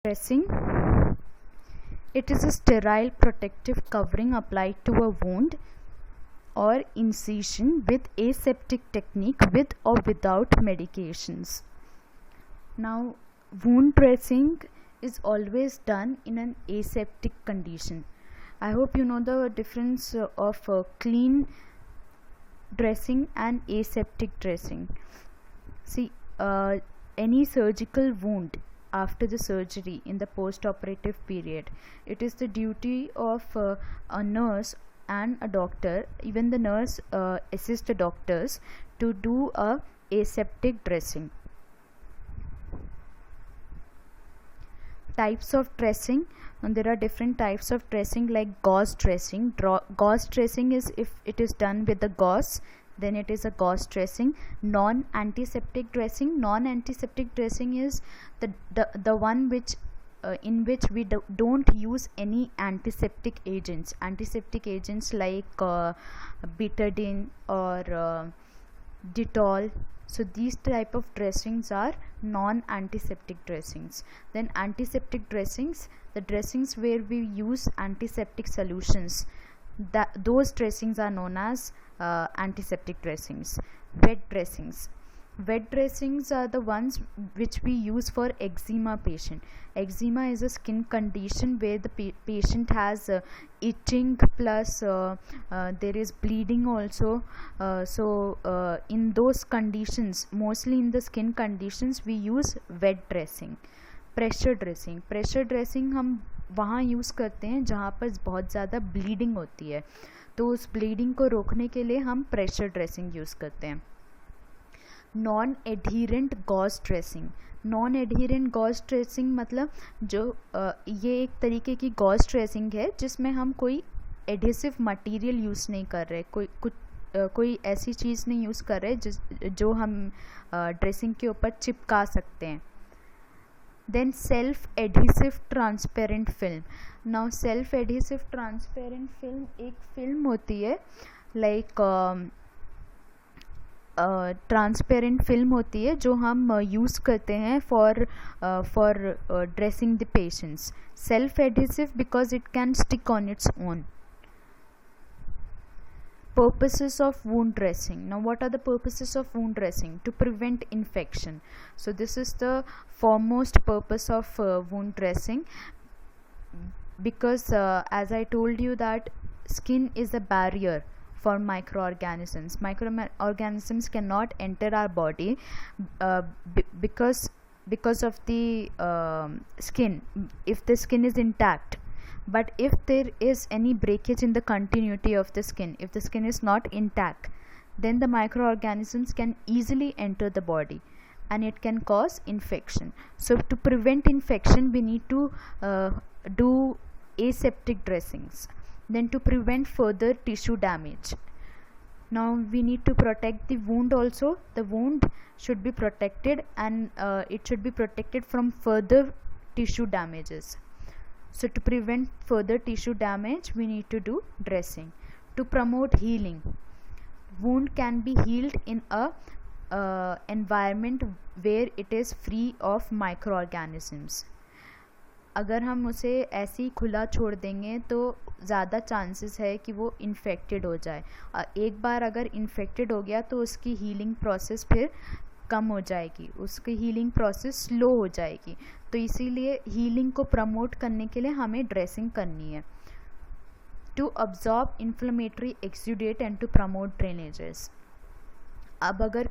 Dressing. It is a sterile protective covering applied to a wound or incision with aseptic technique with or without medications. Now, wound dressing is always done in an aseptic condition. I hope you know the difference of clean dressing and aseptic dressing. See, any surgical wound after the surgery in the post-operative period, it is the duty of a nurse and a doctor, even the nurse assists the doctors to do a aseptic dressing. Types of dressing, and there are different types of dressing like gauze dressing. Gauze dressing is if it is done with the gauze, then it is a gauze dressing. Non-antiseptic dressing. Non-antiseptic dressing is the one which in which we don't use any antiseptic agents. Antiseptic agents like betadine or Dettol. So these type of dressings are non-antiseptic dressings. Then antiseptic dressings, the dressings where we use antiseptic solutions, those dressings are known as antiseptic dressings. Wet dressings. Wet dressings are the ones which we use for eczema patient. Eczema is a skin condition where the patient has itching plus there is bleeding also. In those conditions, mostly in the skin conditions, we use wet dressing. Pressure dressing हम वहाँ use करते हैं जहाँ पर बहुत ज़्यादा bleeding होती है, तो उस ब्लीडिंग को रोकने के लिए हम प्रेशर ड्रेसिंग यूज़ करते हैं. Non adherent gauze dressing. Non adherent gauze dressing मतलब जो ये एक तरीके की गॉज ड्रेसिंग है जिसमें हम कोई एडहेसिव मटेरियल यूज़ नहीं कर रहे, कोई ऐसी चीज़ नहीं यूज़ कर रहे जो हम ड्रेसिंग के ऊपर चिपका सकते हैं. Then self-adhesive transparent film. Now self-adhesive transparent film एक फिल्म होती है like ट्रांसपेरेंट फिल्म होती है जो हम यूज़ करते हैं for dressing the patients. Self adhesive because it can stick on its own. Purposes of wound dressing. Now what are the purposes of wound dressing? To prevent infection. So this is the foremost purpose of wound dressing, because as I told you that skin is a barrier for microorganisms. Microorganisms cannot enter our body because of the skin, if the skin is intact. But if there is any breakage in the continuity of the skin, if the skin is not intact, then the microorganisms can easily enter the body and it can cause infection. So to prevent infection, we need to do aseptic dressings. Then to prevent further tissue damage. Now we need to protect the wound also. The wound should be protected and it should be protected from further tissue damages. So to prevent further tissue damage, we need to do dressing. To promote healing. Wound can be healed in a environment where it is free of microorganisms. अगर हम उसे ऐसे ही खुला छोड़ देंगे तो ज़्यादा chances है कि वो इन्फेक्टेड हो जाए. एक बार अगर इन्फेक्टेड हो गया तो उसकी हीलिंग प्रोसेस फिर कम हो जाएगी, उसकी हीलिंग प्रोसेस स्लो हो जाएगी. तो इसीलिए हीलिंग को प्रमोट करने के लिए हमें ड्रेसिंग करनी है. To absorb inflammatory exudate and to promote drainages. अब अगर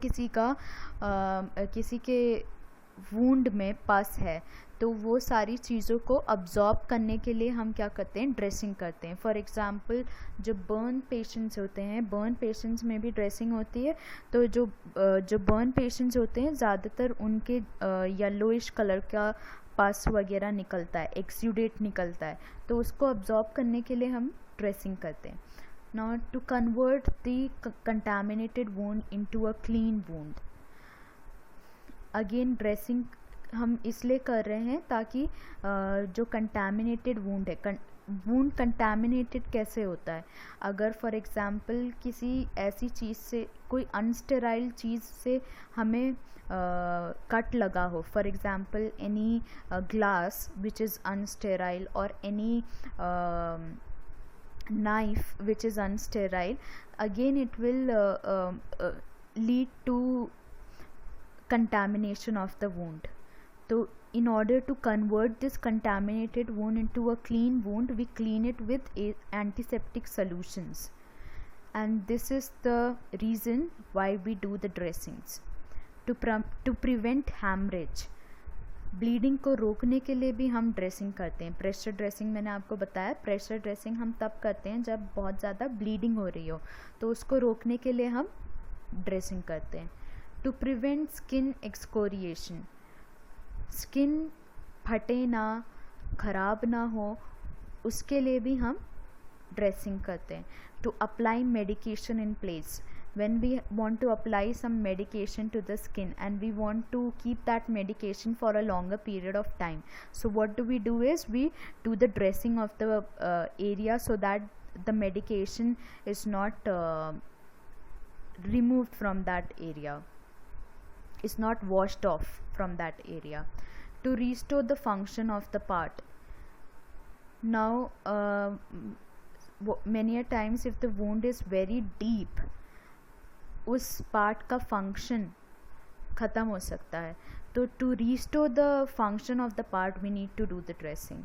किसी के वूंड में पस है तो वो सारी चीज़ों को अब्जॉर्ब करने के लिए हम क्या करते हैं, ड्रेसिंग करते हैं. फॉर एग्ज़ाम्पल जो बर्न पेशेंट्स होते हैं, बर्न पेशेंट्स में भी ड्रेसिंग होती है. तो जो बर्न पेशेंट्स होते हैं ज़्यादातर उनके येलोइश कलर का पस वगैरह निकलता है, एक्सुडेट निकलता है, तो उसको अब्जॉर्ब करने के लिए हम ड्रेसिंग करते हैं. Now to convert the contaminated wound into a clean wound. Again dressing हम इसलिए कर रहे हैं ताकि जो कंटैमिनेटेड वूंड है, वूंड कंटैमिनेटेड कैसे होता है, अगर फॉर एग्जांपल किसी ऐसी चीज़ से, कोई अनस्टेराइल चीज़ से हमें कट लगा हो, for example any glass which is unsterile और any knife which is unsterile, again it will lead to contamination of the wound. So in order to convert this contaminated wound into a clean wound, we clean it with antiseptic solutions, and this is the reason why we do the dressings to prevent hemorrhage. Bleeding को रोकने के लिए भी हम dressing करते हैं. Pressure dressing मैंने आपको बताया, प्रेशर ड्रेसिंग हम तब करते हैं जब बहुत ज़्यादा ब्लीडिंग हो रही हो, तो उसको रोकने के लिए हम ड्रेसिंग करते हैं. To prevent skin excoriation, skin फटे ना, ख़राब ना हो, उसके लिए भी हम ड्रेसिंग करते हैं. To apply medication in place, when we want to apply some medication to the skin and we want to keep that medication for a longer period of time, so what do? We do is we do the dressing of the area so that the medication is not removed from that area, is not washed off from that area. To restore the function of the part. Now many a times if the wound is very deep, उस part का function ख़त्म हो सकता है, तो to restore the function of the part we need to do the dressing.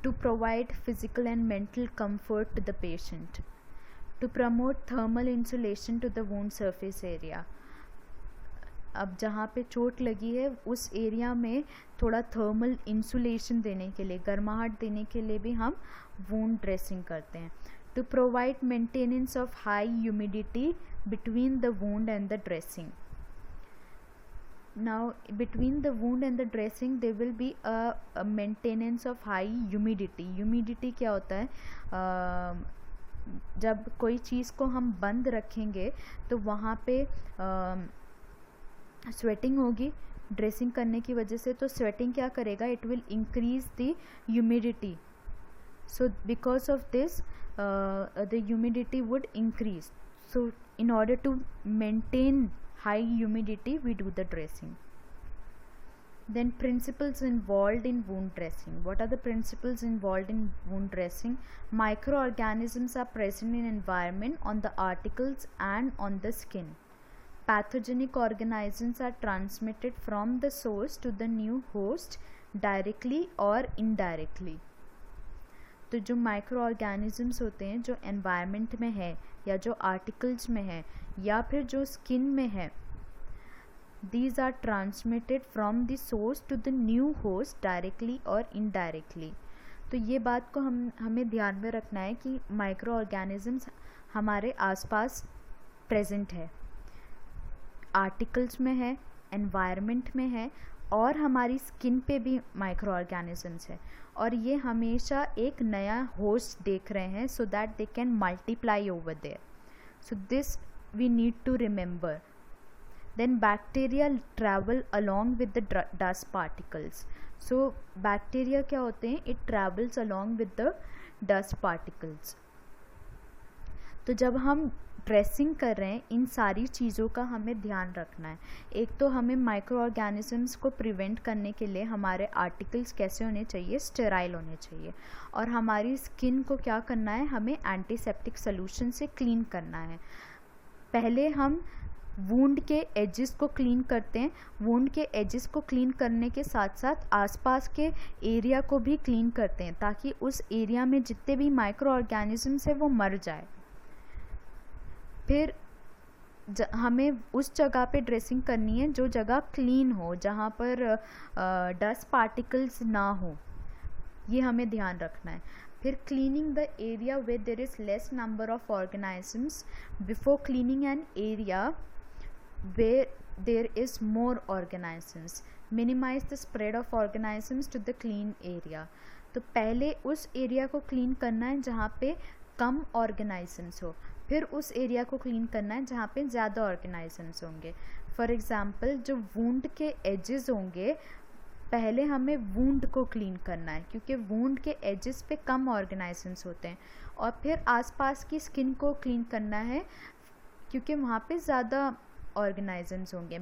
To provide physical and mental comfort to the patient. To promote thermal insulation to the wound surface area. अब जहाँ पे चोट लगी है उस area में थोड़ा thermal insulation देने के लिए, गर्माहट देने के लिए भी हम वुंड ड्रेसिंग करते हैं. To provide maintenance of high humidity between the wound and the dressing. Now between the wound and the dressing there will be a maintenance of high humidity. Humidity क्या होता है? जब कोई चीज़ को हम बंद रखेंगे तो वहाँ पे स्वेटिंग होगी ड्रेसिंग करने की वजह से, तो स्वेटिंग क्या करेगा? It will increase the humidity. So because of this the humidity would increase. So in order to maintain high humidity we do the dressing. Then principles involved in wound dressing. What are the principles involved in wound dressing? Microorganisms are present in environment, on the articles and on the skin. Pathogenic organisms are transmitted from the source to the new host directly or indirectly. तो जो micro organisms होते हैं जो environment में है या जो articles में है या फिर जो स्किन में है, these are transmitted from the source to the new host directly or indirectly. तो ये बात को हमें ध्यान में रखना है कि माइक्रो ऑर्गेनिजम्स हमारे आसपास प्रेजेंट है, आर्टिकल्स में है, एनवायरनमेंट में है और हमारी स्किन पे भी माइक्रो ऑर्गेनिजम्स है, और ये हमेशा एक नया होस्ट देख रहे हैं so that they can multiply over there. So this we need to remember. Then bacteria travel along with the dust particles. So bacteria क्या होते हैं? It travels along with the dust particles. तो जब हम dressing कर रहे हैं इन सारी चीज़ों का हमें ध्यान रखना है. एक तो हमें माइक्रो ऑर्गेनिजम्स को प्रिवेंट करने के लिए हमारे आर्टिकल्स कैसे होने चाहिए? स्टेराइल होने चाहिए. और हमारी स्किन को क्या करना है? हमें एंटीसेप्टिक सोल्यूशन से क्लीन करना है. पहले हम वुंड के एजेस को क्लीन करते हैं. वुंड के एजेस को क्लीन करने के साथ साथ आसपास के एरिया को भी क्लीन करते हैं ताकि उस एरिया में जितने भी माइक्रो ऑर्गेनिजम्स है वो मर जाए. फिर हमें उस जगह पे ड्रेसिंग करनी है जो जगह क्लीन हो, जहाँ पर डस्ट पार्टिकल्स ना हो, ये हमें ध्यान रखना है. फिर cleaning the area where there is less number of organisms before cleaning an area where there is more organisms. Minimize the spread of organisms to the clean area. तो पहले उस एरिया को क्लीन करना है जहाँ पे कम ऑर्गेनाइजम्स हो, फिर उस एरिया को क्लीन करना है जहाँ पे ज़्यादा ऑर्गेनाइजम्स होंगे. फॉर एग्ज़ाम्पल जो वुंड के एजेस होंगे पहले हमें वूंड को क्लीन करना है, क्योंकि वूंड के एजेस पे कम ऑर्गेनाइजम्स होते हैं, और फिर आसपास की स्किन को क्लीन करना है क्योंकि वहाँ पे ज़्यादा ऑर्गेनाइजम्स होंगे.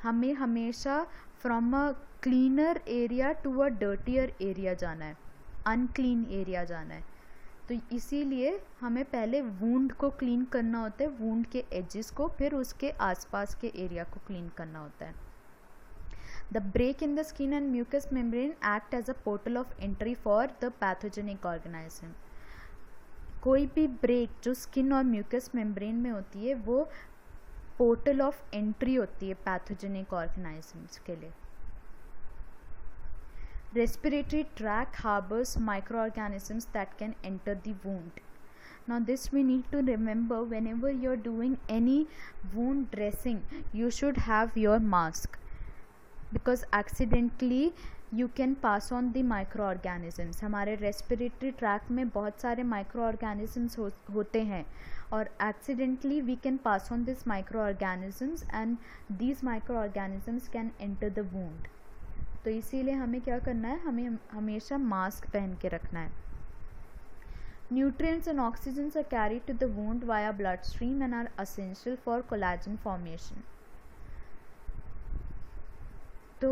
हमें हमेशा from a cleaner area to a dirtier area जाना है, अनक्लीन एरिया जाना है. तो इसीलिए हमें पहले वूंड को क्लीन करना होता है, वूंड के एजेस को, फिर उसके आसपास के एरिया को क्लीन करना होता है. The break in the skin and mucous membrane act as a portal of entry for the pathogenic organism. कोई भी ब्रेक जो स्किन और म्यूकस मेम्ब्रेन में होती है वो पोर्टल ऑफ एंट्री होती है पैथोजेनिक ऑर्गेनाइजम्स के लिए. Respiratory tract harbors microorganisms that can enter the wound. Now this we need to remember whenever you're doing any wound dressing, you should have your mask, because accidentally you can pass on the microorganisms. हमारे respiratory tract में बहुत सारे microorganisms होते हैं, और accidentally we can pass on these microorganisms and these microorganisms can enter the wound. तो इसीलिए हमें क्या करना है, हमें हमेशा मास्क पहन के रखना है. Nutrients and oxygens are carried to the wound via bloodstream and are essential for collagen formation. तो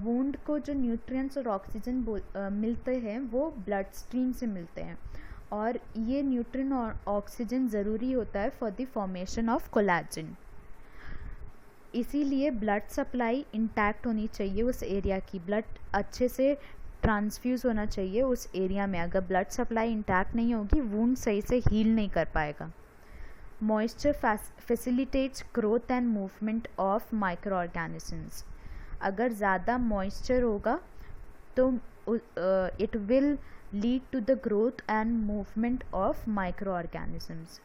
वूंड को जो न्यूट्रिएंट्स और ऑक्सीजन मिलते हैं वो ब्लड स्ट्रीम से मिलते हैं, और ये न्यूट्रिएंट और ऑक्सीजन ज़रूरी होता है for the formation of collagen. इसीलिए ब्लड सप्लाई इंटैक्ट होनी चाहिए उस एरिया की, ब्लड अच्छे से ट्रांसफ्यूज़ होना चाहिए उस एरिया में. अगर ब्लड सप्लाई इंटैक्ट नहीं होगी वूंड सही से हील नहीं कर पाएगा. Moisture facilitates growth and movement of micro organisms. अगर ज़्यादा मॉइस्चर होगा तो it will lead to the growth and movement of micro organisms.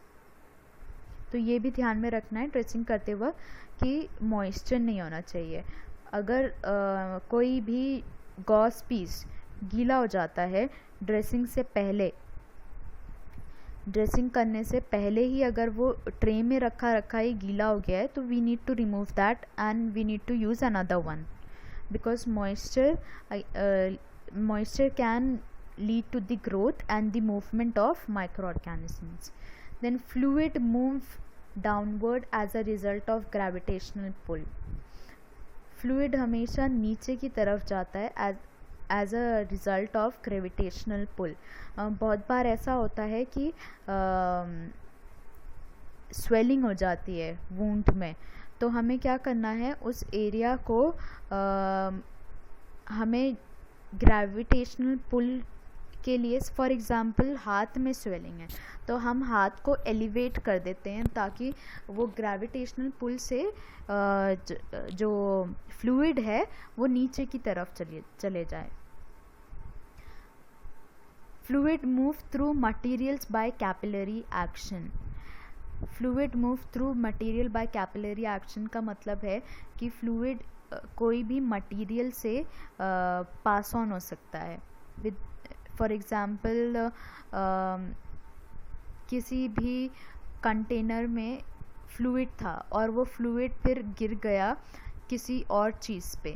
तो ये भी ध्यान में रखना है ड्रेसिंग करते वक्त कि मॉइस्चर नहीं होना चाहिए. अगर कोई भी गॉस पीस गीला हो जाता है ड्रेसिंग से पहले, ड्रेसिंग करने से पहले ही अगर वो ट्रे में रखा ही गीला हो गया है, तो we need to remove that and we need to use another one, because moisture can lead to the growth and the movement of micro organisms. Then fluid move downward as a result of gravitational pull. Fluid हमेशा नीचे की तरफ जाता है as a result of gravitational pull. बहुत बार ऐसा होता है कि स्वेलिंग हो जाती है वूंड में, तो हमें क्या करना है, उस एरिया को हमें ग्रेविटेशनल पुल के लिए, फॉर एग्ज़ाम्पल हाथ में स्वेलिंग है तो हम हाथ को एलिवेट कर देते हैं ताकि वो ग्रेविटेशनल पुल से जो फ्लूइड है वो नीचे की तरफ चले जाए. Fluid move through materials by capillary action. Fluid move through material by capillary action का मतलब है कि फ्लूइड कोई भी मटीरियल से पास ऑन हो सकता है. विद फॉर एग्ज़ाम्पल किसी भी कंटेनर में फ्लूइड था और वो फ्लूइड फिर गिर गया किसी और चीज़ पे,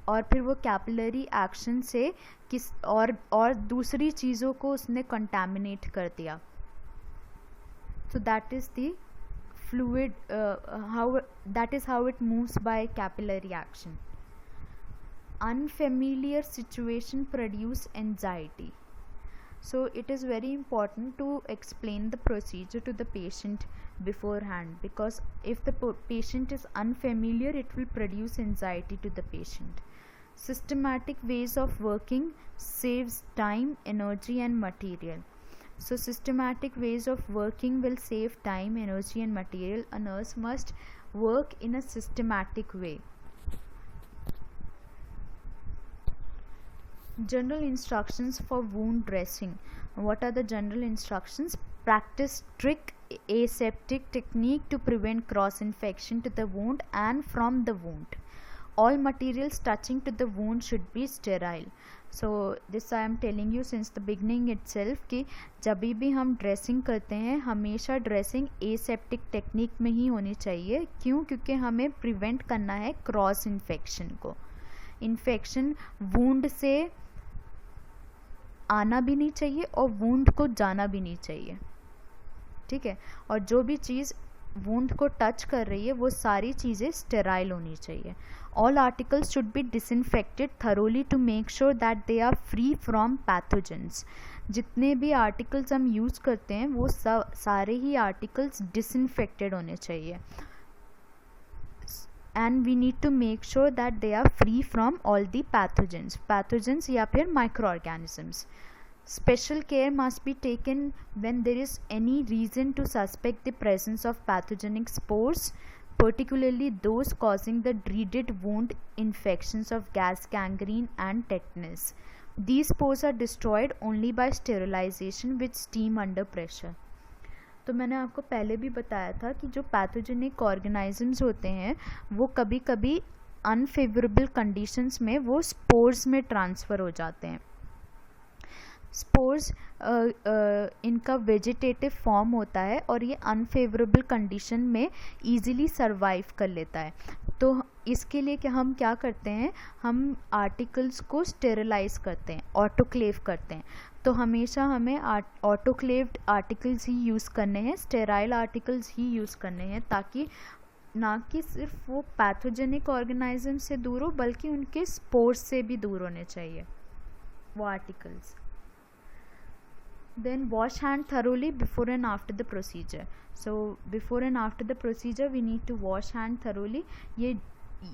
और फिर वो कैपिलरी एक्शन से किस और दूसरी चीज़ों को उसने कंटामिनेट कर दिया. So that is the fluid, that is how it moves by capillary action. Unfamiliar situation produce anxiety. So it is very important to explain the procedure to the patient beforehand, because if the patient is unfamiliar, it will produce anxiety to the patient. Systematic ways of working saves time, energy and material. So systematic ways of working will save time, energy and material. A nurse must work in a systematic way. General instructions for wound dressing. What are the general instructions? Practice strict aseptic technique to prevent cross infection to the wound and from the wound. All materials touching to the wound should be sterile. So this I am telling you since the beginning itself कि जब भी हम dressing करते हैं हमेशा dressing aseptic technique में ही होनी चाहिए. क्यों? क्योंकि हमें प्रिवेंट करना है क्रॉस इन्फेक्शन को. इन्फेक्शन वुंड से आना भी नहीं चाहिए और वुंड को जाना भी नहीं चाहिए, ठीक है। और जो भी चीज़ वुंड को टच कर रही है वो सारी चीज़ें स्टेराइल होनी चाहिए। All articles should be disinfected thoroughly to make sure that they are free from pathogens. जितने भी आर्टिकल्स हम यूज़ करते हैं वो सारे ही आर्टिकल्स डिसइंफेक्टेड होने चाहिए। And we need to make sure that they are free from all the pathogens या फिर microorganisms. Special care must be taken when there is any reason to suspect the presence of pathogenic spores, particularly those causing the dreaded wound infections of gas gangrene and tetanus. These spores are destroyed only by sterilization with steam under pressure. तो मैंने आपको पहले भी बताया था कि जो pathogenic organisms होते हैं वो कभी कभी अनफेवरेबल कंडीशंस में वो स्पोर्स में ट्रांसफ़र हो जाते हैं। स्पोर्स इनका वेजिटेटिव फॉर्म होता है और ये अनफेवरेबल कंडीशन में इजीली सरवाइव कर लेता है। तो इसके लिए हम क्या करते हैं, हम आर्टिकल्स को स्टेरिलाइज करते हैं, ऑटोक्लेव करते हैं। तो हमेशा हमें ऑटोक्लेव्ड आर्टिकल्स ही यूज़ करने हैं, स्टेराइल आर्टिकल्स ही यूज़ करने हैं, ताकि ना कि सिर्फ वो पैथोजेनिक ऑर्गेनिज्म से दूर हो बल्कि उनके स्पोर्स से भी दूर होने चाहिए वो articles. Then wash hand thoroughly before and after the procedure. So before and after the procedure we need to wash hand thoroughly. ये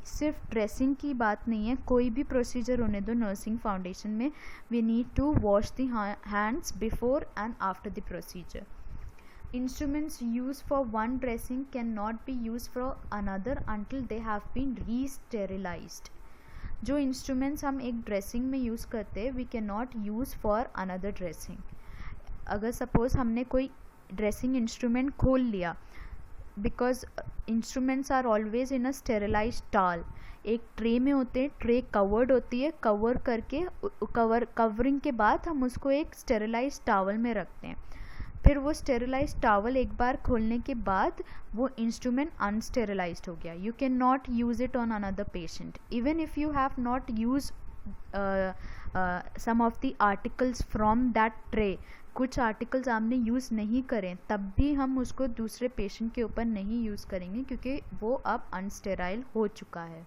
सिर्फ ड्रेसिंग की बात नहीं है, कोई भी प्रोसीजर होने दो नर्सिंग फाउंडेशन में, we need to wash the hands before and after the procedure. Instruments used for one dressing cannot be used for another until they have been re-sterilized. जो इंस्ट्रूमेंट्स हम एक ड्रेसिंग में use करते हैं we cannot use for another dressing. अगर suppose हमने कोई dressing instrument खोल लिया, because instruments are always in a sterilized towel, एक ट्रे में होते हैं, ट्रे कवर्ड होती है, कवर करके कवरिंग के बाद हम उसको एक स्टेरिलाइज्ड टावल में रखते हैं। फिर वो स्टेरिलाइज्ड टावल एक बार खोलने के बाद वो इंस्ट्रूमेंट अनस्टेरिलाइज्ड हो गया, you can not use it on another patient even if you have not use some of the articles from that tray. कुछ आर्टिकल्स आपने यूज़ नहीं करें तब भी हम उसको दूसरे पेशेंट के ऊपर नहीं यूज़ करेंगे क्योंकि वो अब अनस्टेराइल हो चुका है।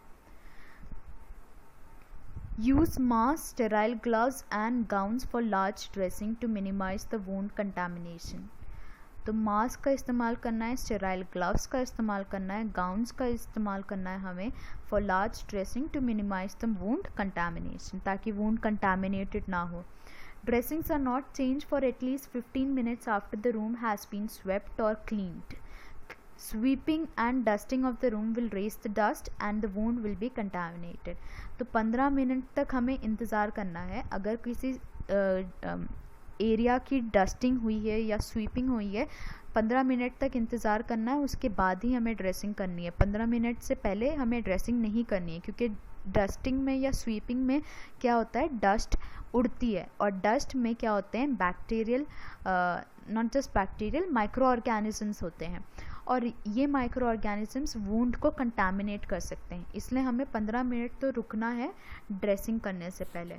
Use mask, sterile gloves and gowns for large dressing to minimize the wound contamination. तो मास्क का इस्तेमाल करना है, स्टेराइल ग्लव्स का इस्तेमाल करना है, गाउन्स का इस्तेमाल करना है हमें for large dressing to minimize the wound contamination, ताकि वुंड कंटामिनेटेड ना हो। Dressings are not changed for at least 15 minutes after the room has been swept or cleaned. Sweeping and dusting of the room will raise the dust and the wound will be contaminated. तो 15 minute तक हमें इंतज़ार करना है। अगर किसी area की dusting हुई है या स्वीपिंग हुई है 15 मिनट तक इंतज़ार करना है, उसके बाद ही हमें ड्रेसिंग करनी है। 15 मिनट से पहले हमें ड्रेसिंग नहीं करनी है क्योंकि डस्टिंग में या स्वीपिंग में क्या होता है, डस्ट उड़ती है और डस्ट में क्या होते हैं, bacterial, not just bacterial, micro organisms होते हैं और ये माइक्रो ऑर्गेनिजम्स वुंड को कंटामिनेट कर सकते हैं। इसलिए हमें 15 मिनट तो रुकना है ड्रेसिंग करने से पहले।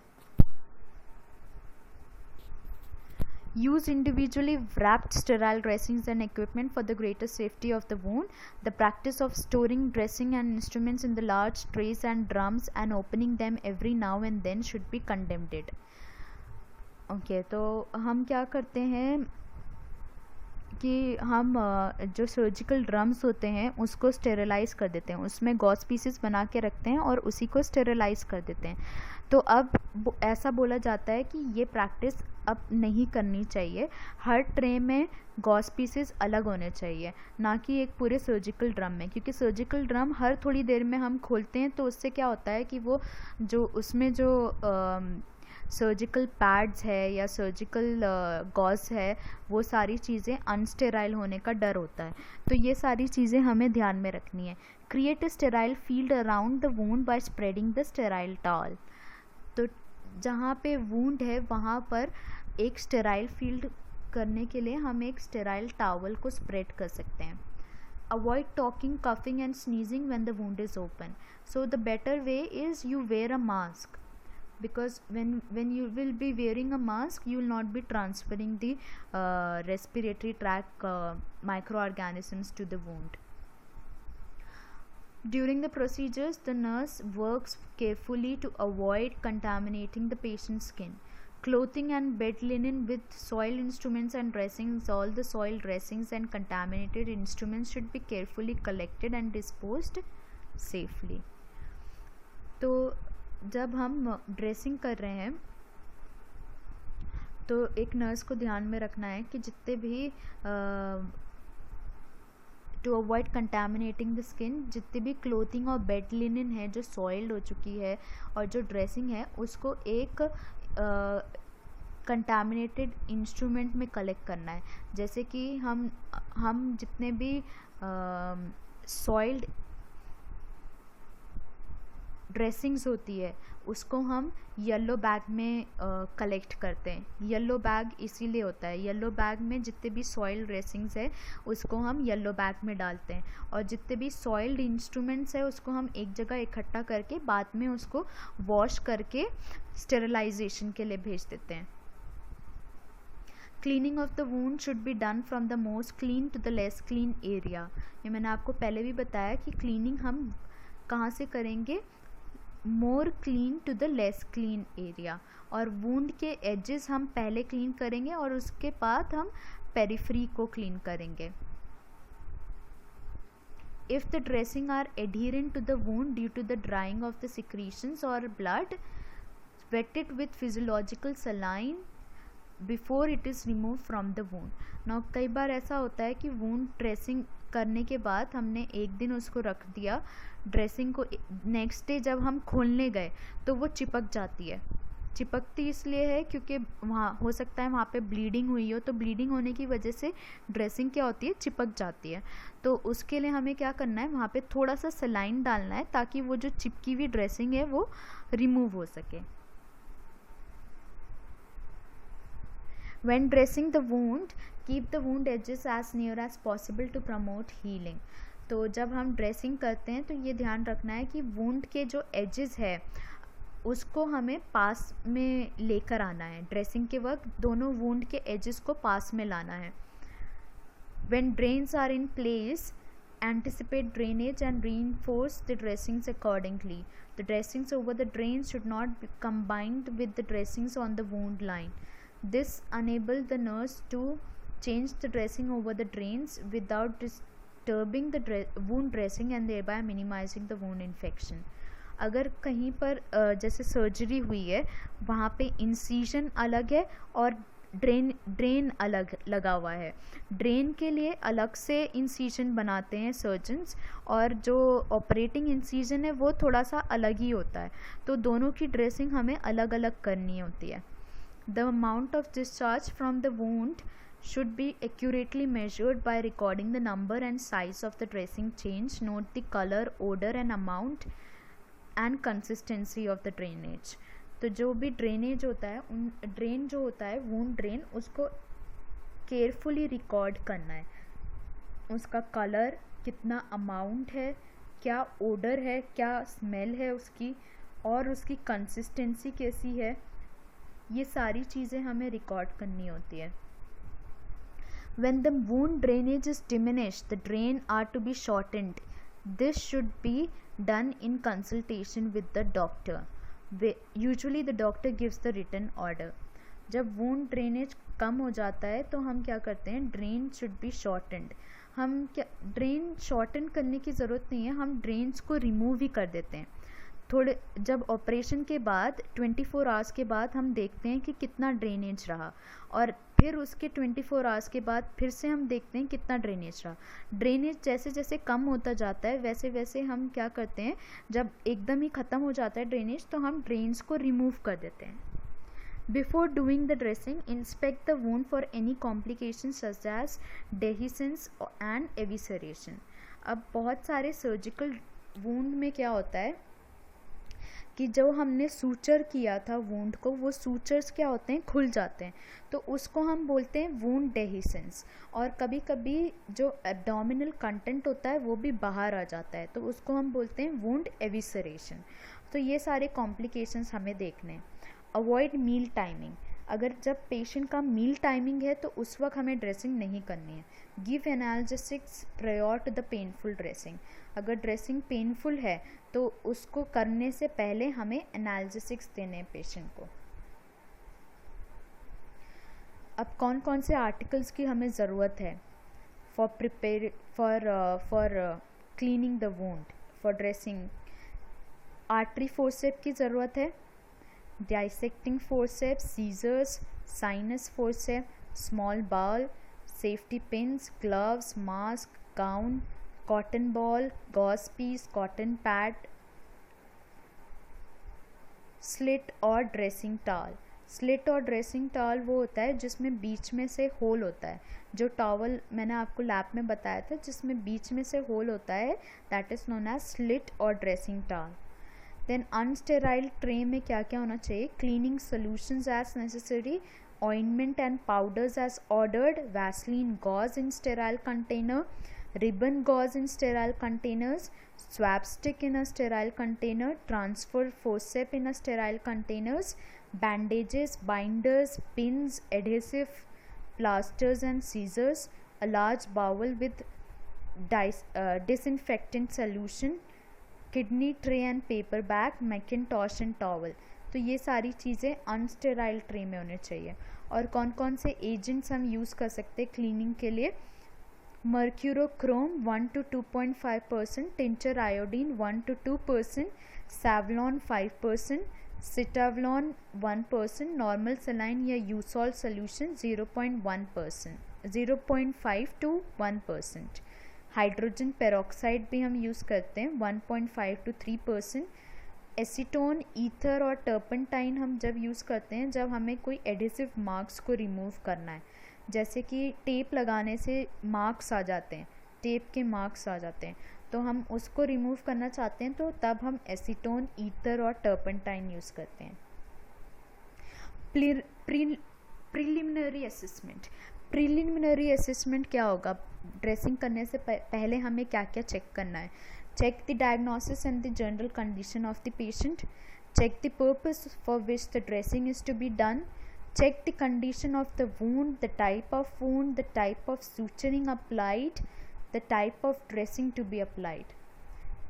Use individually wrapped sterile dressings and equipment for the greater safety of the wound. The practice of storing dressing and instruments in the large trays and drums and opening them every now and then should be condemned. Okay, तो हम क्या करते हैं कि हम जो surgical drums होते हैं उसको स्टेरिलाइज़ कर देते हैं, उसमें गॉज पीसेस बना के रखते हैं और उसी को स्टेरिलाइज़ कर देते हैं। तो अब ऐसा बोला जाता है कि ये प्रैक्टिस अब नहीं करनी चाहिए। हर ट्रे में गॉज पीसेस अलग होने चाहिए, ना कि एक पूरे सर्जिकल ड्रम में, क्योंकि सर्जिकल ड्रम हर थोड़ी देर में हम खोलते हैं तो उससे क्या होता है कि वो जो उसमें जो सर्जिकल पैड्स है या सर्जिकल गॉज है वो सारी चीज़ें अनस्टेराइल होने का डर होता है। तो ये सारी चीज़ें हमें ध्यान में रखनी है। Create a sterile field around the wound by spreading the sterile towel. तो जहाँ पे वुंड है वहाँ पर एक स्टेराइल फील्ड करने के लिए हम एक स्टेराइल टॉवल को स्प्रेड कर सकते हैं। avoid talking, coughing and sneezing when the wound is open. So the better way is you wear a mask, because when you will be wearing a mask, you will not be transferring the respiratory tract microorganisms to the wound. During the procedures, the nurse works carefully to avoid contaminating the patient's skin. Clothing and bed linen with soiled instruments and dressings, all the soiled dressings and contaminated instruments should be carefully collected and disposed safely. तो जब हम dressing कर रहे हैं तो एक nurse को ध्यान में रखना है कि जितने भी to avoid contaminating the skin, जितनी भी क्लोथिंग और बेड लिनन है जो सॉइल्ड हो चुकी है और जो ड्रेसिंग है उसको एक कंटामिनेटेड इंस्ट्रूमेंट में कलेक्ट करना है. जैसे कि हम जितने भी सॉइल्ड ड्रेसिंग्स होती है उसको हम येलो बैग में कलेक्ट करते हैं. येलो बैग इसीलिए होता है, येलो बैग में जितने भी सॉइल्ड ड्रेसिंग्स है उसको हम येलो बैग में डालते हैं, और जितने भी सॉइल्ड इंस्ट्रूमेंट्स है उसको हम एक जगह इकट्ठा करके बाद में उसको वॉश करके स्टेरिलाइजेशन के लिए भेज देते हैं. Cleaning of the wound should be done from the most clean to the less clean area. ये मैंने आपको पहले भी बताया कि क्लीनिंग हम कहाँ से करेंगे, more clean to the less clean area. और वूंड के एजेस हम पहले क्लीन करेंगे और उसके बाद हम पेरिफेरी को क्लीन करेंगे. If the dressing are adherent to the wound due to the drying of the secretions or blood, wet it with physiological saline before it is removed from the wound. Now कई बार ऐसा होता है कि wound dressing करने के बाद हमने एक दिन उसको रख दिया ड्रेसिंग को, नेक्स्ट डे जब हम खोलने गए तो वो चिपक जाती है. चिपकती इसलिए है क्योंकि वहाँ हो सकता है वहाँ पे ब्लीडिंग हुई हो, तो ब्लीडिंग होने की वजह से ड्रेसिंग क्या होती है, चिपक जाती है. तो उसके लिए हमें क्या करना है, वहाँ पे थोड़ा सा सलाइन डालना है ताकि वो जो चिपकी हुई ड्रेसिंग है वो रिमूव हो सके. When dressing the wound, keep the wound edges as near as possible to promote healing. तो जब हम ड्रेसिंग करते हैं तो ये ध्यान रखना है कि वुंड के जो एजेस है उसको हमें पास में लेकर आना है. ड्रेसिंग के वक्त दोनों वुंड के एजेस को पास में लाना है. When drains are in place, anticipate drainage and reinforce the dressings accordingly. The dressings over the drains should not be combined with the dressings on the wound line. This enables the nurse to change the dressing over the drains without disturbing the wound dressing and thereby minimizing the wound infection. अगर कहीं पर जैसे surgery हुई है वहाँ पे incision अलग है और ड्रेन अलग लगा हुआ है. ड्रेन के लिए अलग से इंसीजन बनाते हैं सर्जन्स, और जो ऑपरेटिंग इंसीजन है वो थोड़ा सा अलग ही होता है. तो दोनों की ड्रेसिंग हमें अलग अलग करनी होती है. The amount of discharge from the wound should be accurately measured by recording the number and size of the dressing change. Note the color, odor and amount and consistency of the drainage. तो जो भी drainage होता है, उन drain जो होता है wound drain, उसको केयरफुली रिकॉर्ड करना है. उसका कलर कितना, अमाउंट है, क्या ओडर है, क्या स्मेल है उसकी, और उसकी कंसिस्टेंसी कैसी है, ये सारी चीज़ें हमें रिकॉर्ड करनी होती है. When the wound drainage is diminished, the drain are to be shortened. This should be done in consultation with the doctor. Usually the doctor gives the written order. जब wound drainage कम हो जाता है तो हम क्या करते हैं, drain should be shortened. हम क्या ड्रेन शॉर्टन करने की ज़रूरत नहीं है, हम ड्रेन्स को रिमूव ही कर देते हैं. थोड़े जब ऑपरेशन के बाद 24 आवर्स के बाद हम देखते हैं कि कितना ड्रेनेज रहा, और फिर उसके 24 आवर्स के बाद फिर से हम देखते हैं कितना ड्रेनेज रहा. ड्रेनेज जैसे जैसे कम होता जाता है वैसे वैसे हम क्या करते हैं, जब एकदम ही ख़त्म हो जाता है ड्रेनेज तो हम ड्रेन्स को रिमूव कर देते हैं. Before doing the dressing, inspect the wound for any complications such as dehiscence and evisceration. अब बहुत सारे सर्जिकल वूंड में क्या होता है कि जो हमने सूचर किया था वूंड को, वो सूचर्स क्या होते हैं, खुल जाते हैं, तो उसको हम बोलते हैं वूंड डेहिसेंस। और कभी कभी जो एब्डोमिनल कंटेंट होता है वो भी बाहर आ जाता है, तो उसको हम बोलते हैं वूंड एविसरेशन। तो ये सारे कॉम्प्लिकेशंस हमें देखने हैं। अवॉइड मील टाइमिंग, अगर जब पेशेंट का मील टाइमिंग है तो उस वक्त हमें ड्रेसिंग नहीं करनी है। Give analgesics prior to the painful dressing, अगर ड्रेसिंग पेनफुल है तो उसको करने से पहले हमें एनाल्जेसिक्स देने हैं पेशेंट को। अब कौन कौन से आर्टिकल्स की हमें ज़रूरत है for cleaning the wound, for dressing? Artery forcep की ज़रूरत है, dissecting forceps, scissors, sinus forcep, small bowl, safety pins, gloves, mask, gown, cotton ball, gauze piece, cotton pad, slit और ड्रेसिंग टॉवल। स्लिट और dressing towel वो होता है जिसमें बीच में से होल होता है, जो टॉवल मैंने आपको लैब में बताया था जिसमें बीच में से होल होता है, that is known as slit और dressing towel. Then unsterile tray में क्या क्या होना चाहिए? Cleaning solutions as necessary, ointment and powders as ordered, Vaseline gauze in sterile container, ribbon gauze in sterile containers, swab stick in a sterile container, transfer forceps in a sterile containers, bandages, binders, pins, adhesive, plasters and scissors, a large bowl with disinfectant solution, kidney tray and paper bag, Macintosh and towel। तो ये सारी चीज़ें अनस्टेराइल tray में होने चाहिए। और कौन कौन से एजेंट्स हम यूज़ कर सकते हैं क्लीनिंग के लिए? मर्क्यूरोक्रोम 1 to 2.5%, tincture iodine 1 to 2%, Savlon 5%, सिटावलॉन 1%, normal saline या यूसॉल सोल्यूशन 0.1%, 0.5 to 1%। हाइड्रोजन पेरोक्साइड भी हम यूज़ करते हैं 1.5 to 3%। एसीटोन, ईथर और टर्पेंटाइन हम जब यूज़ करते हैं जब हमें कोई एडिसिव मार्क्स को रिमूव करना है, जैसे कि टेप लगाने से मार्क्स आ जाते हैं, टेप के मार्क्स आ जाते हैं, तो हम उसको रिमूव करना चाहते हैं, तो तब हम एसीटोन, ईथर और टर्पेंटाइन यूज़ करते हैं। प्रीलिमिनरी असेसमेंट, प्रीलिमिनरी असेसमेंट क्या होगा? ड्रेसिंग करने से पहले हमें क्या क्या चेक करना है? Check the diagnosis and the general condition of the patient. Check the purpose for which the dressing is to be done. Check the condition of the wound, the type of wound, the type of suturing applied, the type of dressing to be applied.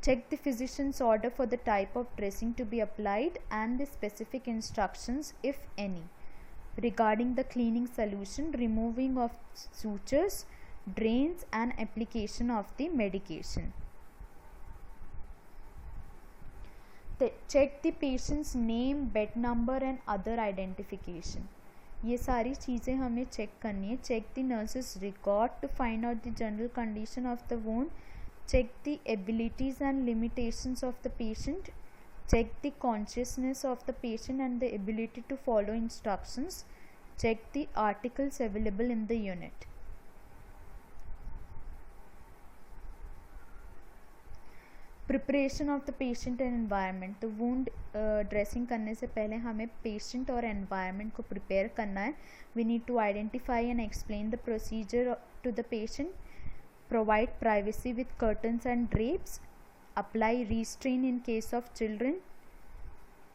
Check the physician's order for the type of dressing to be applied and the specific instructions, if any, regarding the cleaning solution, removing of sutures, drains and application of the medication. Check the patient's name, bed number and other identification, ये सारी चीज़ें हमें check करनी है। Check the nurses record to find out the general condition of the wound, check the abilities and limitations of the patient, check the consciousness of the patient and the ability to follow instructions, check the articles available in the unit. Preparation of the patient and environment, तो wound dressing करने से पहले हमें patient और environment को prepare करना है। We need to identify and explain the procedure to the patient, provide privacy with curtains and drapes, apply restraint in case of children,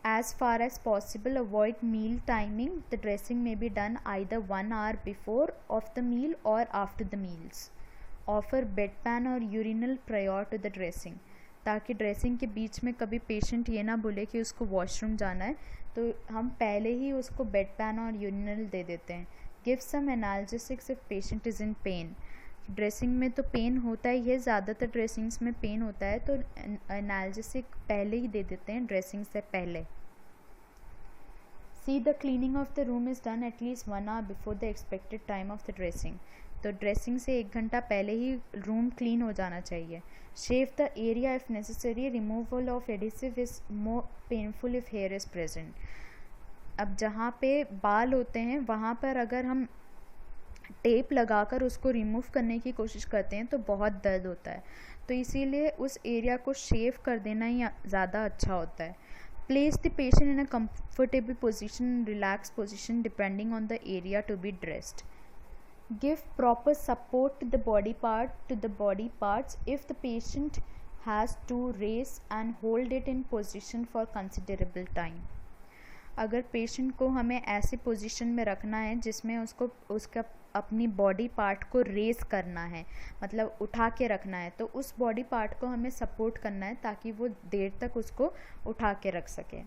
as far as possible avoid meal timing, the dressing may be done either 1 hour before of the meal or after the meals, offer bedpan or urinal prior to the dressing, ताकि dressing के बीच में कभी patient ये ना बोले कि उसको washroom जाना है, तो हम पहले ही उसको बेड पैन और यूरिनल दे देते हैं। Give some analgesics if patient is in pain, dressing में तो पेन होता ही है, ज़्यादातर ड्रेसिंग्स में पेन होता है, तो एनाल्जेसिक पहले ही दे देते हैं ड्रेसिंग से पहले। See the cleaning of the room is done at least 1 hour before the expected time of the dressing, तो ड्रेसिंग से 1 घंटा पहले ही रूम क्लीन हो जाना चाहिए। Shave the area if necessary, removal of adhesive is more painful if hair is present. अब जहाँ पे बाल होते हैं वहाँ पर अगर हम टेप लगाकर उसको रिमूव करने की कोशिश करते हैं तो बहुत दर्द होता है, तो इसीलिए उस एरिया को शेव कर देना ही ज़्यादा अच्छा होता है। Place the patient in a comfortable position and relaxed position depending on the area to be dressed. Give proper support to the body parts if the patient has to raise and hold it in position for considerable time. अगर patient को हमें ऐसी position में रखना है जिसमें उसका अपनी बॉडी पार्ट को रेज करना है, मतलब उठा के रखना है, तो उस बॉडी पार्ट को हमें सपोर्ट करना है ताकि वो देर तक उसको उठा के रख सके.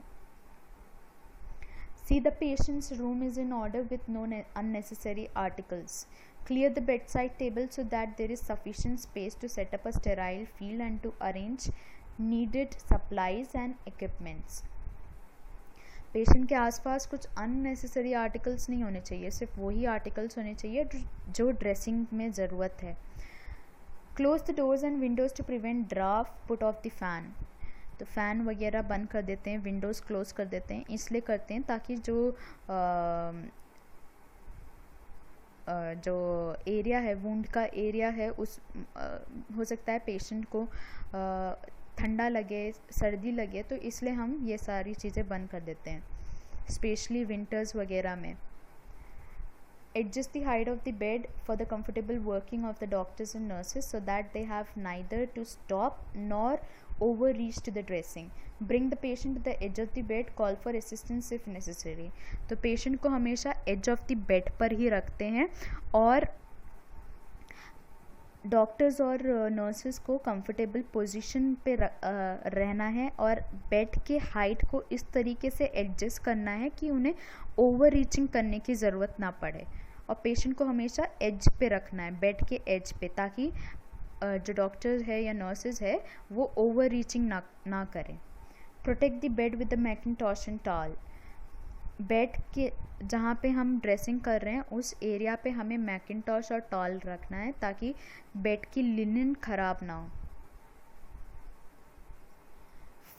See the patient's room is in order with no unnecessary articles. Clear the bedside table so that there is sufficient space to set up a sterile field and to arrange needed supplies and equipments. Patient के आसपास कुछ unnecessary articles नहीं होने चाहिए, सिर्फ वही articles होने चाहिए जो ड्रेसिंग में ज़रूरत है. Close the doors and Windows to prevent draft. Put off the fan. तो फ़ैन वगैरह बंद कर देते हैं, विंडोज़ क्लोज कर देते हैं. इसलिए करते हैं ताकि जो एरिया है, वुंड का एरिया है, उस हो सकता है पेशेंट को ठंडा लगे, सर्दी लगे, तो इसलिए हम ये सारी चीज़ें बंद कर देते हैं, स्पेशली विंटर्स वगैरह में. Adjust the height of the bed for the comfortable working of the doctors and nurses so that they have neither to stop nor overreach to the dressing. Bring the patient to the edge of the bed. Call for assistance if necessary. तो patient को हमेशा edge of the bed पर ही रखते हैं और doctors और nurses को comfortable position पे रहना है और बेड के हाइट को इस तरीके से एडजस्ट करना है कि उन्हें ओवर रीचिंग करने की ज़रूरत ना पड़े. और पेशेंट को हमेशा एज पे रखना है, बेड के एज पे, ताकि जो डॉक्टर्स है या नर्सेस है वो ओवर रीचिंग ना करें. Protect the bed with the mackintosh and towel. Bed के जहाँ पे हम ड्रेसिंग कर रहे हैं उस एरिया पे हमें मैकिंटॉश और टॉल रखना है ताकि बेड की लिनन खराब ना हो.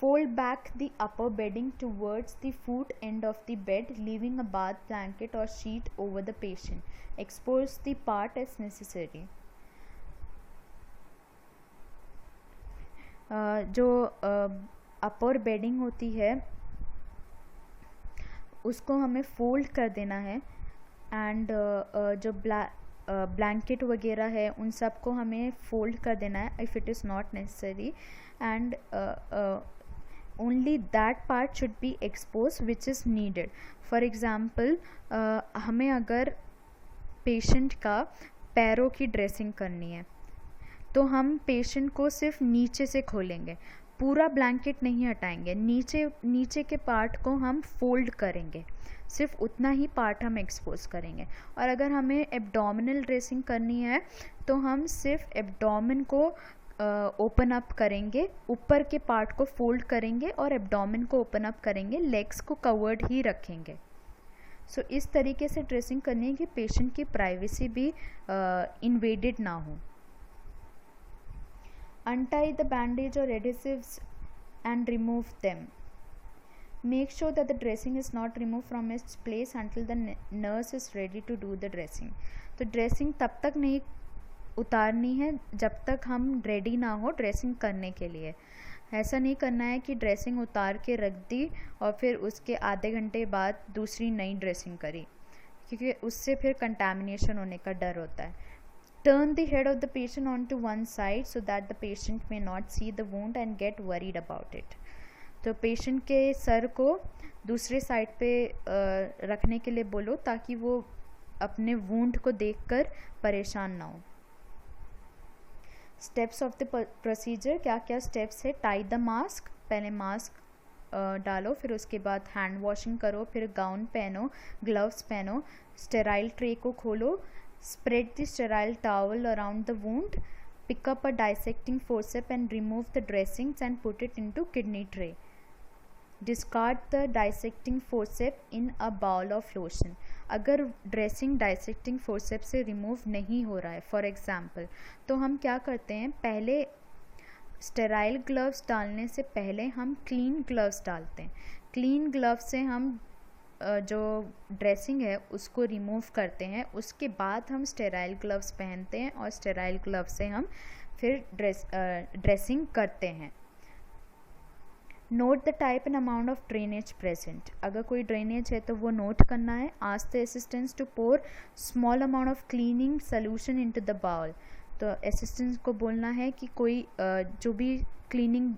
Fold back the upper bedding towards the foot end of the bed, leaving a bath blanket or sheet over the patient. Expose the part as necessary. जो अपर बेडिंग होती है उसको हमें फोल्ड कर देना है एंड जो ब्लैंकेट वगैरह है उन सब को हमें फोल्ड कर देना है if it is not necessary, and only that part should be expose which is needed. For example हमें अगर पेशेंट का पैरों की ड्रेसिंग करनी है तो हम पेशेंट को सिर्फ नीचे से खोलेंगे, पूरा ब्लैंकेट नहीं हटाएंगे, नीचे के पार्ट को हम फोल्ड करेंगे, सिर्फ उतना ही पार्ट हम एक्सपोज करेंगे. और अगर हमें एब्डोमिनल ड्रेसिंग करनी है तो हम सिर्फ एब्डोमिन को ओपन अप करेंगे, ऊपर के पार्ट को फोल्ड करेंगे और एब्डोमिन को ओपन अप करेंगे, लेग्स को कवर्ड ही रखेंगे. सो इस तरीके से ड्रेसिंग करनी है कि पेशेंट की प्राइवेसी भी इन्वेडेड ना हो. Untie the bandage or adhesives and remove them. Make sure that the dressing is not removed from its place until the nurse is ready to do the dressing. तो dressing तब तक नहीं उतारनी है जब तक हम रेडी ना हो ड्रेसिंग करने के लिए. ऐसा नहीं करना है कि ड्रेसिंग उतार के रख दी और फिर उसके आधे घंटे बाद दूसरी नई ड्रेसिंग करी, क्योंकि उससे फिर कंटामिनेशन होने का डर होता है. Turn the head of the patient onto one side so that the patient may not see the wound and get worried about it. तो पेशेंट के सर को दूसरे साइड पे रखने के लिए बोलो ताकि वो अपने वूंड को देखकर परेशान ना हो. Steps of the procedure. क्या क्या स्टेप्स है? Tie the mask. पहले मास्क डालो, फिर उसके बाद हैंड वॉशिंग करो, फिर गाउन पहनो, ग्लव्स पहनो, स्टेराइल ट्रे को खोलो, spread the sterile towel around the wound, pick up a dissecting forceps and remove the dressings and put it into kidney tray. Discard the dissecting forceps in a bowl of lotion. अगर dressing dissecting forceps से remove नहीं हो रहा है for example, तो हम क्या करते हैं, पहले स्टेराइल ग्लव्स डालने से पहले हम क्लीन ग्लव्स डालते हैं. क्लीन ग्लव्स से हम जो ड्रेसिंग है उसको रिमूव करते हैं, उसके बाद हम स्टेराइल ग्लव्स पहनते हैं और स्टेराइल ग्लव्स से हम फिर ड्रेसिंग करते हैं. Note the type and amount of drainage present, अगर कोई ड्रेनेज है तो वो नोट करना है. Ask the assistants to pour small amount of cleaning solution into the bowl, तो असिस्टेंट्स को बोलना है कि कोई जो भी क्लीनिंग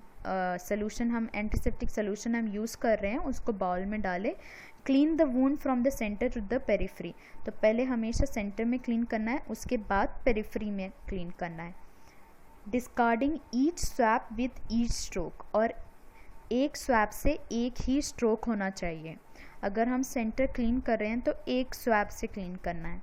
सोल्यूशन हम एंटीसेप्टिक सोल्यूशन हम यूज़ कर रहे हैं उसको बाउल में डालें. Clean the wound from the centre to the periphery, तो पहले हमेशा सेंटर में क्लीन करना है, उसके बाद पेरिफेरी में क्लीन करना है. Discarding each swap with each stroke, और एक स्वैप से एक ही स्ट्रोक होना चाहिए. अगर हम सेंटर क्लीन कर रहे हैं तो एक स्वैप से क्लीन करना है.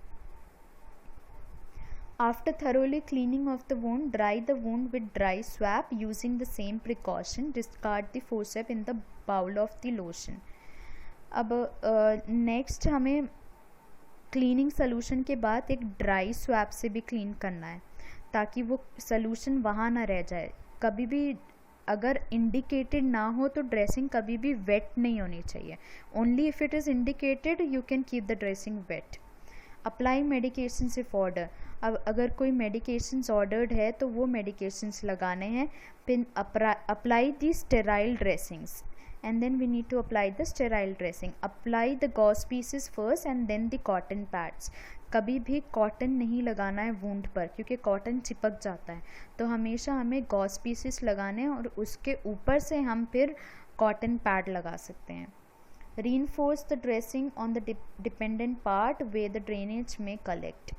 After thoroughly cleaning of the wound, dry the wound with dry swab using the same precaution. Discard the forceps in the bowl of the lotion. अब नेक्स्ट हमें क्लीनिंग सोल्यूशन के बाद एक ड्राई स्वैप से भी clean करना है ताकि वो सोल्यूशन वहाँ ना रह जाए. कभी भी अगर इंडिकेटेड ना हो तो ड्रेसिंग कभी भी वेट नहीं होनी चाहिए. Only if it is indicated you can keep the dressing wet. Apply medications if order, अब अगर कोई मेडिकेशंस ऑर्डर्ड है तो वो मेडिकेशंस लगाने हैं. फिर apply the sterile dressings and then we need to apply the sterile dressing. Apply the gauze pieces first and then the cotton pads. कभी भी कॉटन नहीं लगाना है वूंड पर क्योंकि कॉटन चिपक जाता है, तो हमेशा हमें गॉज पीसेस लगाने हैं और उसके ऊपर से हम फिर कॉटन पैड लगा सकते हैं. Reinforce the dressing on the dependent part where the drainage may collect.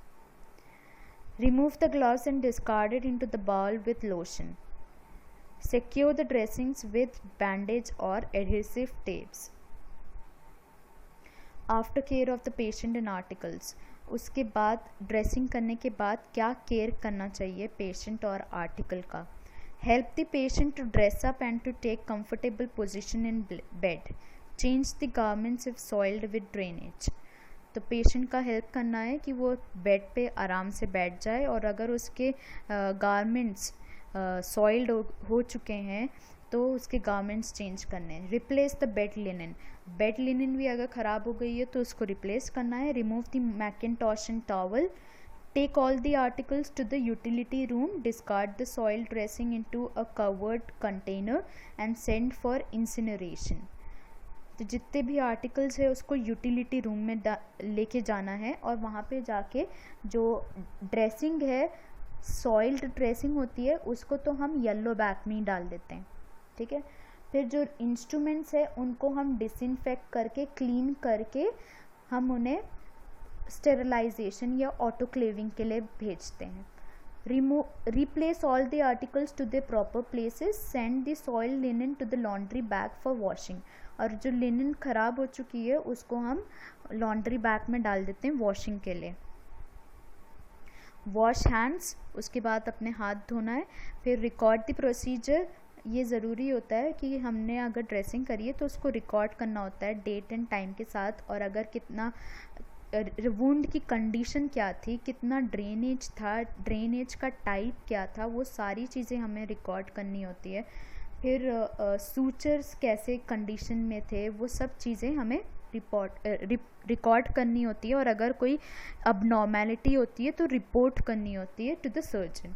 Remove the gloves and discard it into the bowl with lotion. Secure the dressings with bandage or adhesive tapes. After care of the patient and articles, उसके बाद dressing करने के बाद क्या care करना चाहिए patient और article का. Help the patient to dress up and to take comfortable position in bed. Change the garments if soiled with drainage, तो पेशेंट का हेल्प करना है कि वो बेड पे आराम से बैठ जाए और अगर उसके गारमेंट्स सॉइल्ड हो चुके हैं तो उसके गारमेंट्स चेंज करने हैं. Replace the bed linen, bed linen भी अगर ख़राब हो गई है तो उसको रिप्लेस करना है. Remove the mackintosh and towel. Take all the articles to the utility room. Discard the soil dressing into a covered container and send for incineration. तो जितने भी आर्टिकल्स है उसको यूटिलिटी रूम में लेके जाना है और वहाँ पे जाके जो ड्रेसिंग है सॉइल्ड ड्रेसिंग होती है उसको तो हम येलो बैग में ही डाल देते हैं. ठीक है, फिर जो इंस्ट्रूमेंट्स है उनको हम डिसइंफेक्ट करके क्लीन करके हम उन्हें स्टेरिलाइजेशन या ऑटोक्लेविंग के लिए भेजते हैं. Replace all the articles to their proper places. Send the soiled linen to the laundry bag for washing. और जो लिनन ख़राब हो चुकी है उसको हम लॉन्ड्री बैग में डाल देते हैं वॉशिंग के लिए. वॉश हैंड्स, उसके बाद अपने हाथ धोना है. फिर रिकॉर्ड द प्रोसीजर, ये ज़रूरी होता है कि हमने अगर ड्रेसिंग करी है तो उसको रिकॉर्ड करना होता है डेट एंड टाइम के साथ, और अगर कितना वुंड की कंडीशन क्या थी, कितना ड्रेनेज था, ड्रेनेज का टाइप क्या था, वो सारी चीज़ें हमें रिकॉर्ड करनी होती है. फिर सूचर्स कैसे कंडीशन में थे वो सब चीज़ें हमें रिकॉर्ड करनी होती है, और अगर कोई अबनॉर्मेलिटी होती है तो रिपोर्ट करनी होती है to the surgeon.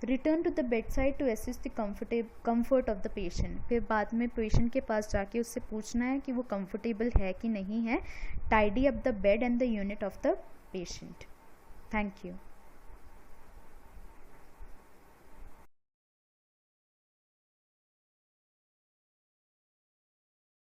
Return to the bedside to assist the comfort of the patient. फिर बाद में पेशेंट के पास जाके उससे पूछना है कि वो कंफर्टेबल है कि नहीं है. Tidy up the bed and the unit of the patient. Thank you.